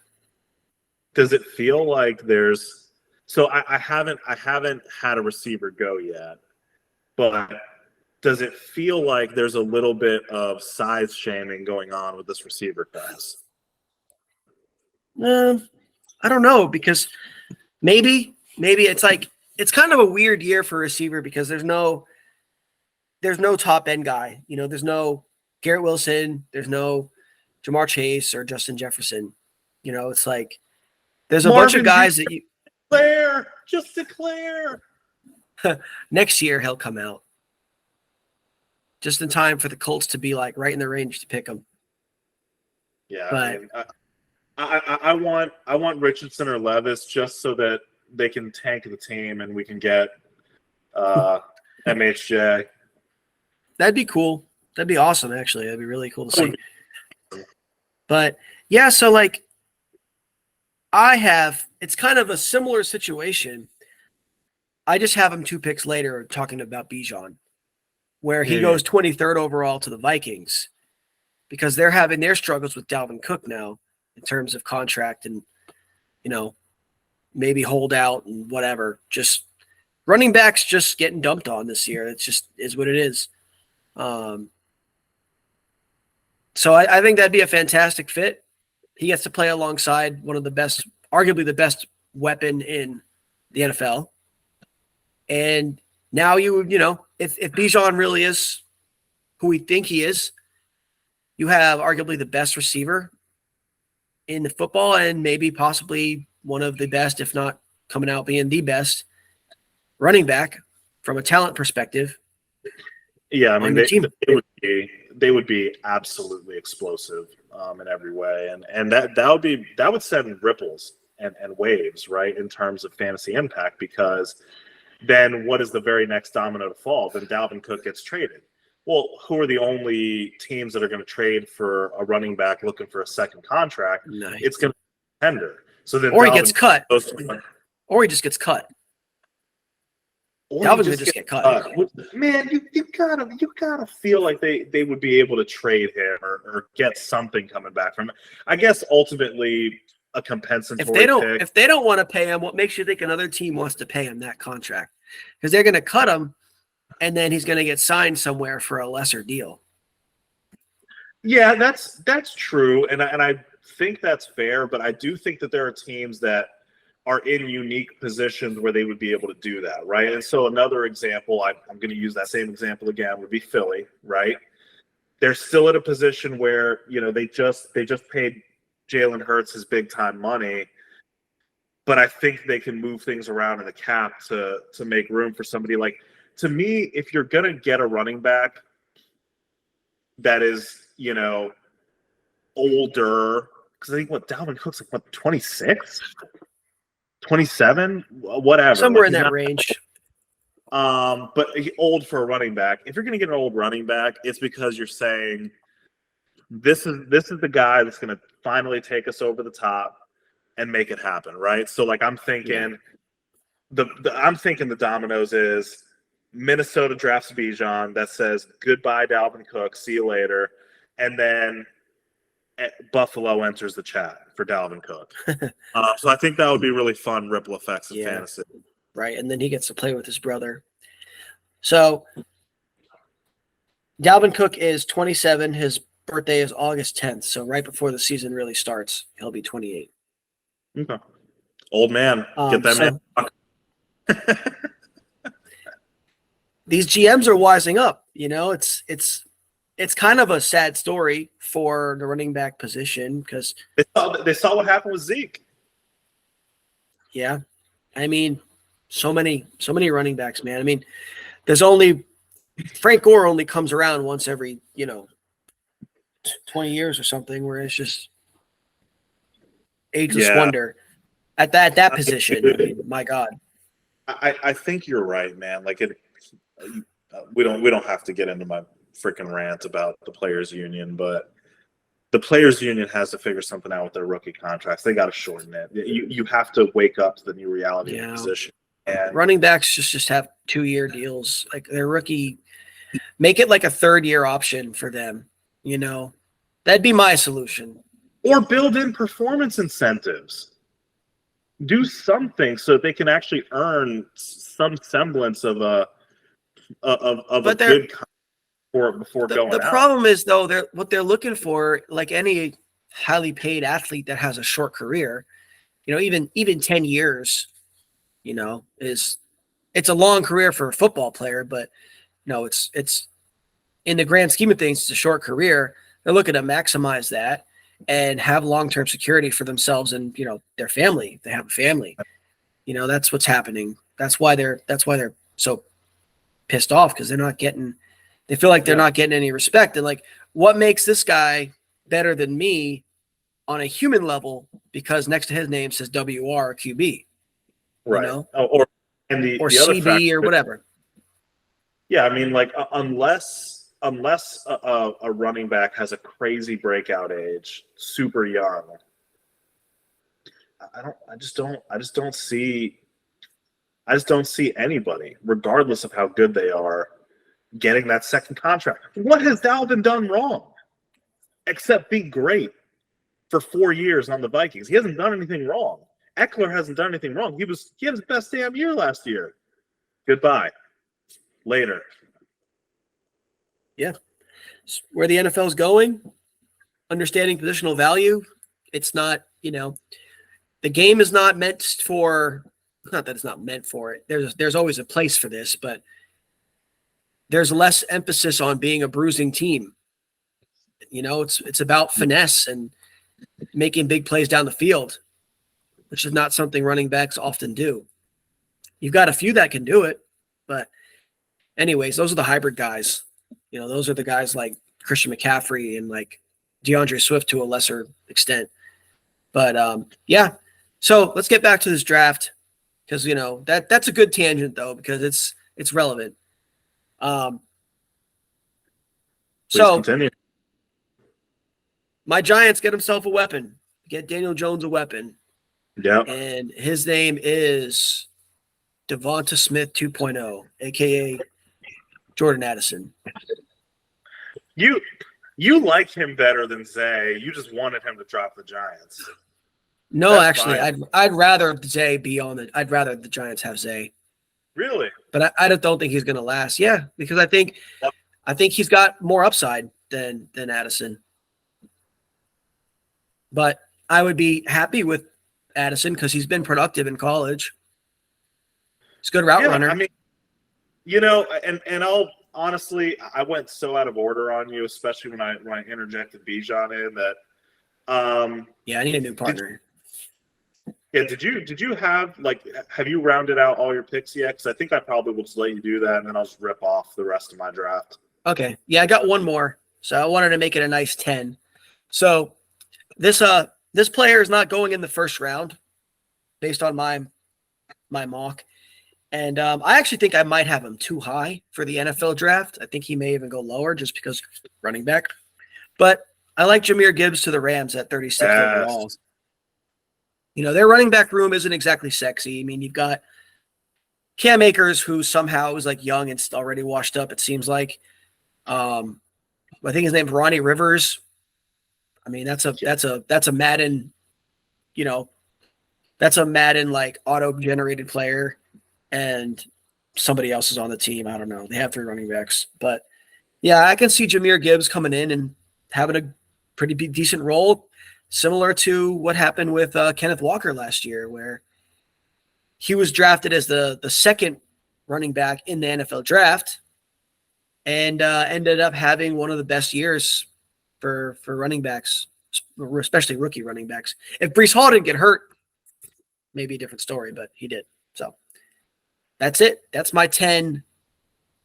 Speaker 2: Does it feel like there's? So I haven't had a receiver go yet, but does it feel like there's a little bit of size shaming going on with this receiver class?
Speaker 1: I don't know, because maybe it's like, it's kind of a weird year for a receiver because there's no top end guy. There's no Garrett Wilson, there's no Jamar Chase or Justin Jefferson. It's like there's a bunch of guys that you
Speaker 2: declare.
Speaker 1: Next year he'll come out just in time for the Colts to be like right in the range to pick him.
Speaker 2: Yeah,
Speaker 1: but
Speaker 2: I want Richardson or Levis just so that they can tank the team and we can get MHJ.
Speaker 1: That'd be cool. That'd be awesome, actually. That'd be really cool to see. But yeah, so like it's kind of a similar situation. I just have him 2 picks later talking about Bijan, where he goes 23rd overall to the Vikings because they're having their struggles with Dalvin Cook now in terms of contract and, maybe hold out and whatever. Just running backs just getting dumped on this year. It just is what it is. So I think that'd be a fantastic fit. He gets to play alongside one of the best, arguably the best weapon in the NFL. And now if Bijan really is who we think he is, you have arguably the best receiver in the football and maybe possibly one of the best, if not coming out being the best running back from a talent perspective.
Speaker 2: Yeah, I mean, they would be absolutely explosive in every way, and that would send ripples and waves, right, in terms of fantasy impact, because then what is the very next domino to fall? Then Dalvin Cook gets traded. Well, who are the only teams that are going to trade for a running back looking for a second contract?
Speaker 1: Nice.
Speaker 2: It's going to be a tender. So then,
Speaker 1: or he gets cut, or he just gets cut. Dalvin's gonna just get cut.
Speaker 2: Man, you gotta feel like they would be able to trade him or get something coming back from it. I guess ultimately a compensatory pick.
Speaker 1: If they don't want to pay him, what makes you think another team wants to pay him that contract? Because they're going to cut him, and then he's going to get signed somewhere for a lesser deal.
Speaker 2: Yeah, that's true, and I think that's fair, but I do think that there are teams that are in unique positions where they would be able to do that, right? And so another example, I'm going to use that same example again, would be Philly, right? They're still at a position where they just paid Jalen Hurts his big time money, but I think they can move things around in the cap to make room for somebody like. To me, if you're going to get a running back that is older, because I think Dalvin Cook's like 26, 27, whatever,
Speaker 1: somewhere in that range.
Speaker 2: But old for a running back. If you're going to get an old running back, it's because you're saying this is the guy that's going to finally take us over the top and make it happen, right? So like I'm thinking the dominoes is Minnesota drafts Bijan, that says goodbye Dalvin Cook, see you later, and then Buffalo enters the chat for Dalvin Cook. So I think that would be really fun ripple effects of fantasy.
Speaker 1: Right, and then he gets to play with his brother. So Dalvin Cook is 27. His birthday is August 10th, so right before the season really starts, he'll be 28.
Speaker 2: Okay. Old man. Get that man.
Speaker 1: These GMs are wising up. It's kind of a sad story for the running back position because
Speaker 2: they saw what happened with Zeke.
Speaker 1: Yeah, I mean, so many running backs, man. I mean, there's only Frank Gore only comes around once every 20 years or something, where it's just ageless wonder at that position. I mean, my God.
Speaker 2: I think you're right, man. Like we don't have to get into my freaking rant about the players union, but the players union has to figure something out with their rookie contracts. They got to shorten it. You have to wake up to the new reality of the position. And
Speaker 1: running backs just have 2-year deals. Like their rookie, make it like a 3rd-year option for them. You know, that'd be my solution.
Speaker 2: Or build in performance incentives. Do something so they can actually earn some semblance of a good before going
Speaker 1: out. The problem is, though, what they're looking for, like any highly paid athlete that has a short career, you know, even 10 years, you know, it's a long career for a football player, but you know, it's in the grand scheme of things, it's a short career. They're looking to maximize that and have long-term security for themselves and, you know, their family. They have a family. You know, that's what's happening. That's why they're so pissed off, because they feel like they're not getting any respect. And like, what makes this guy better than me on a human level? Because next to his name says WR QB,
Speaker 2: right?
Speaker 1: You know?
Speaker 2: Or the
Speaker 1: CB
Speaker 2: other factor,
Speaker 1: or whatever.
Speaker 2: Yeah, I mean, like unless a running back has a crazy breakout age, super young, I just don't see anybody, regardless of how good they are, getting that second contract. What has Dalvin done wrong? Except be great for 4 years on the Vikings. He hasn't done anything wrong. Eckler hasn't done anything wrong. He had his best damn year last year. Goodbye. Later.
Speaker 1: Yeah. Where the NFL is going, understanding positional value, it's not, you know, the game is not meant for, not that it's not meant for it. There's always a place for this, but there's less emphasis on being a bruising team. You know, it's about finesse and making big plays down the field, which is not something running backs often do. You've got a few that can do it, but anyways, those are the hybrid guys. You know, those are the guys like Christian McCaffrey and like DeAndre Swift to a lesser extent. But yeah, so let's get back to this draft, because you know that's a good tangent though, because it's relevant. So
Speaker 2: continue.
Speaker 1: My Giants get himself a weapon. Get Daniel Jones a weapon.
Speaker 2: Yeah.
Speaker 1: And his name is Devonta Smith 2.0, a.k.a. Jordan Addison.
Speaker 2: You like him better than Zay. You just wanted him to drop the Giants.
Speaker 1: No,
Speaker 2: That's
Speaker 1: actually,
Speaker 2: fine.
Speaker 1: I'd rather Zay be on the. I'd rather the Giants have Zay.
Speaker 2: Really?
Speaker 1: But I don't think he's going to last. Yeah, because I think he's got more upside than Addison. But I would be happy with Addison because he's been productive in college. He's a good route runner.
Speaker 2: I mean, you know, and I'll honestly, I went so out of order on you, especially when I interjected Bijan in that.
Speaker 1: Yeah, I need a new partner.
Speaker 2: Did you have you rounded out all your picks yet? Because I think I probably will just let you do that, and then I'll just rip off the rest of my draft.
Speaker 1: Okay. Yeah, I got one more. So I wanted to make it a nice 10. So this player is not going in the first round based on my mock. And I actually think I might have him too high for the NFL draft. I think he may even go lower just because running back. But I like Jahmyr Gibbs to the Rams at 36 overall. You know, their running back room isn't exactly sexy. I mean, you've got Cam Akers, who somehow is like young and already washed up, it seems like. I think his name's Ronnie Rivers. I mean, that's a Madden, you know, that's a Madden like auto-generated player, and somebody else is on the team. I don't know. They have 3 running backs, but yeah, I can see Jahmyr Gibbs coming in and having a pretty decent role, similar to what happened with Kenneth Walker last year, where he was drafted as the second running back in the NFL draft and ended up having one of the best years for running backs, especially rookie running backs. If Breece Hall didn't get hurt, maybe a different story, but he did. So that's it. That's my 10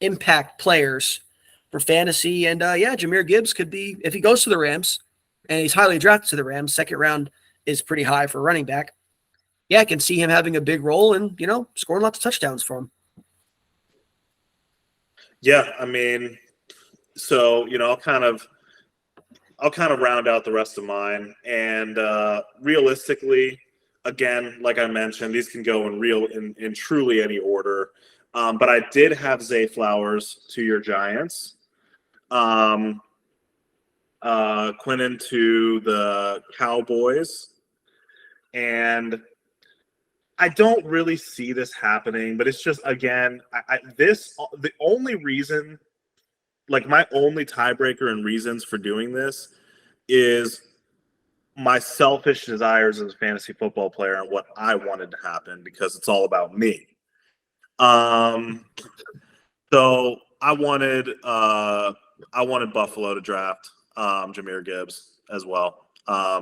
Speaker 1: impact players for fantasy. And yeah, Jahmyr Gibbs could be, if he goes to the Rams and he's highly drafted to the Rams, second round is pretty high for running back. Yeah, I can see him having a big role and, you know, scoring lots of touchdowns for him.
Speaker 2: Yeah, I mean, so, you know, I'll kind of I'll kind of round out the rest of mine. And realistically, again, like I mentioned, these can go in truly any order. But I did have Zay Flowers to your Giants. Quinnen to the Cowboys. And I don't really see this happening, but it's just, again, the only reason, like my only tiebreaker and reasons for doing this is my selfish desires as a fantasy football player and what I wanted to happen, because it's all about me. So I wanted Buffalo to draft Jahmyr Gibbs as well,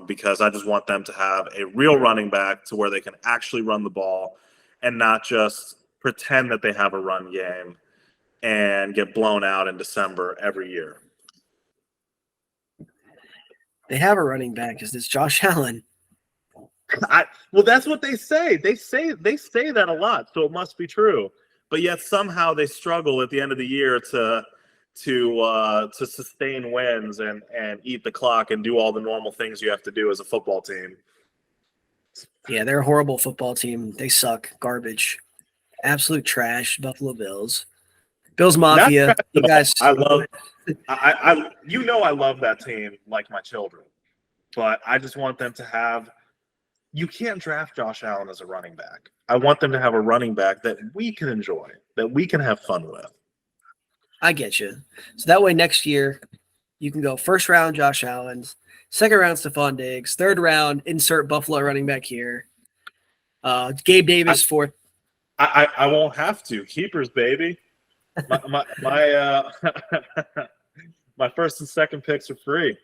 Speaker 2: because I just want them to have a real running back to where they can actually run the ball and not just pretend that they have a run game and get blown out in December every year.
Speaker 1: They have a running back. Is this Josh Allen?
Speaker 2: Well, that's what they say. They say that a lot, so it must be true. But yet somehow they struggle at the end of the year to sustain wins and eat the clock and do all the normal things you have to do as a football team.
Speaker 1: Yeah, they're a horrible football team. They suck. Garbage. Absolute trash. Buffalo Bills. Bills Mafia. You guys.
Speaker 2: I love that team like my children. But I just want them to have – you can't draft Josh Allen as a running back. I want them to have a running back that we can enjoy, that we can have fun with.
Speaker 1: I get you. So that way next year you can go first round Josh Allen, second round Stephon Diggs, third round insert Buffalo running back here. Gabe Davis fourth.
Speaker 2: I won't have to. Keepers, baby. My first and second picks are free.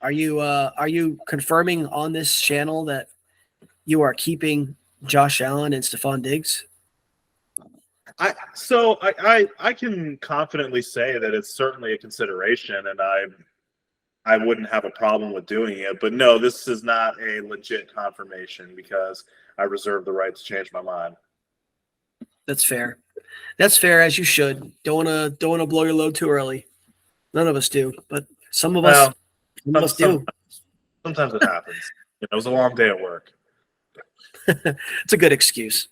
Speaker 1: Are you confirming on this channel that you are keeping Josh Allen and Stephon Diggs?
Speaker 2: I can confidently say that it's certainly a consideration, and I wouldn't have a problem with doing it. But no, this is not a legit confirmation because I reserve the right to change my mind.
Speaker 1: That's fair. That's fair, as you should. Don't wanna blow your load too early. None of us do, but some of us do.
Speaker 2: Sometimes it happens. It was a long day at work.
Speaker 1: It's a good excuse.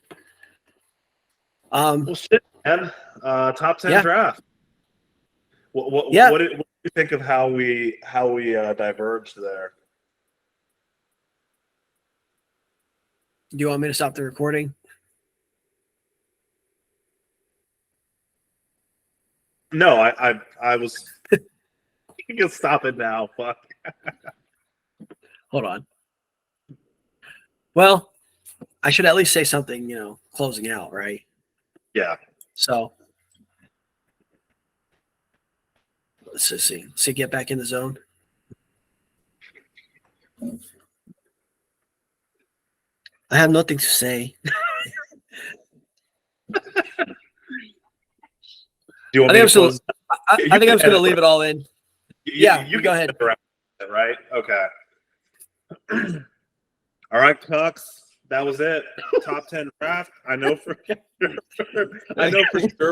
Speaker 2: Well, shit, man. Top 10 draft. What do you think of how we diverged there?
Speaker 1: Do you want me to stop the recording?
Speaker 2: No, I was. You can stop it now. Fuck.
Speaker 1: Hold on. Well, I should at least say something, closing out, right?
Speaker 2: Yeah.
Speaker 1: So let's just see. So get back in the zone. I have nothing to say.
Speaker 2: Do you want
Speaker 1: I think I'm just going to leave it all in. You go ahead.
Speaker 2: Right? Okay. All right, Cucks. That was it. Top 10 draft. I know for sure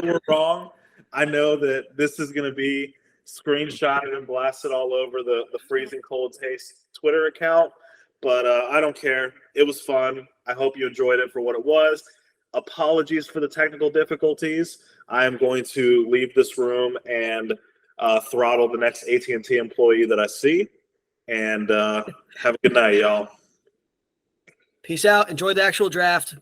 Speaker 2: we're wrong. I know that this is going to be screenshotted and blasted all over the Freezing Cold Taste Twitter account, but I don't care. It was fun. I hope you enjoyed it for what it was. Apologies for the technical difficulties. I am going to leave this room and throttle the next AT&T employee that I see. And have a good night, y'all.
Speaker 1: Peace out. Enjoy the actual draft.